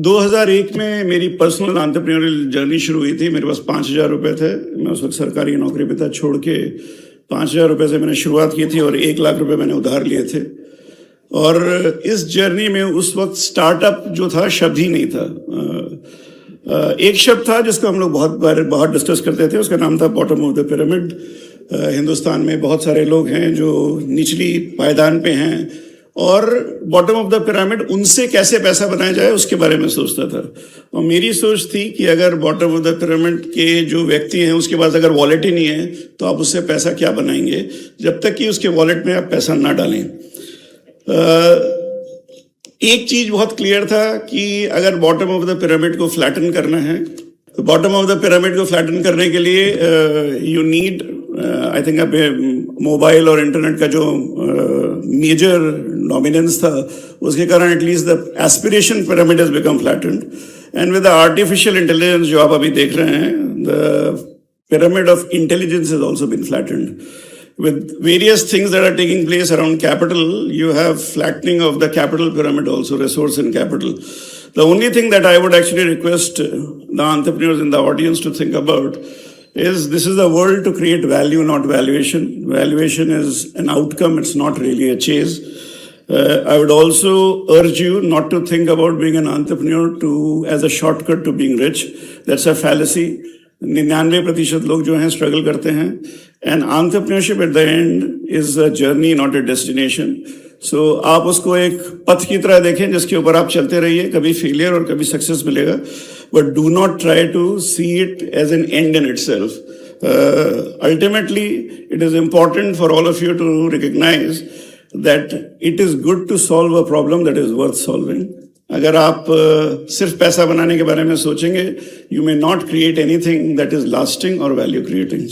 2001 में मेरी personal entrepreneurial journey शुरू हुई थी। मेरे पास 5,000 रुपये थे। मैं उस वक्त सरकारी नौकरी पे था, छोड़ के 5,000 रुपये से मैंने शुरुआत की थी और 1 लाख रुपए मैंने उधार लिए थे। और इस जर्नी में उस वक्त स्टार्टअप जो था शब्द ही नहीं था। एक शब्द था जिसको हम लोग बहुत डिस्कस करते थे, उसका नाम था bottom of the pyramid. Hindustan में बहुत सारे लोग हैं जो निचली पायदान पे हैं और बॉटम ऑफ द पिरामिड उनसे कैसे पैसा बनाया जाए उसके बारे में सोचता था। और मेरी सोच थी कि अगर बॉटम ऑफ द पिरामिड के जो व्यक्ति हैं उसके पास अगर वॉलेट ही नहीं है तो आप उससे पैसा क्या बनाएंगे जब तक कि उसके वॉलेट में आप पैसा ना डालें। एक चीज बहुत क्लियर था कि अगर बॉटम ऑफ द पिरामिड को फ्लैटन करना है तो बॉटम ऑफ द पिरामिड को फ्लैटन करने के लिए you need I think mobile और इंटरनेट का जो मेजर डोमिनेंस था उसके कारण at least the aspiration pyramid has become flattened. And with the artificial intelligence जो आप अभी देख रहे हैं, the pyramid of intelligence has also been flattened. With various things that are taking place around capital, you have flattening of the capital pyramid also, resource and capital. The only thing that I would actually request the entrepreneurs in the audience to think about is this is the world to create value, not valuation. Valuation is an outcome, it's not really a chase. I would also urge you not to think about being an entrepreneur as a shortcut to being rich. That's a fallacy. 99% लोग जो हैं struggle करते हैं and entrepreneurship at the end is a journey not a destination. So आप उसको एक पथ की तरह देखें जिसके ऊपर आप चलते रहिए, कभी फेलियर और कभी सक्सेस मिलेगा, but do not try to see it as an end in itself. Ultimately it is important for all of you to recognize that it is good to solve a problem that is worth solving. अगर आप सिर्फ पैसा बनाने के बारे में सोचेंगे, you may not create anything that is lasting or value creating.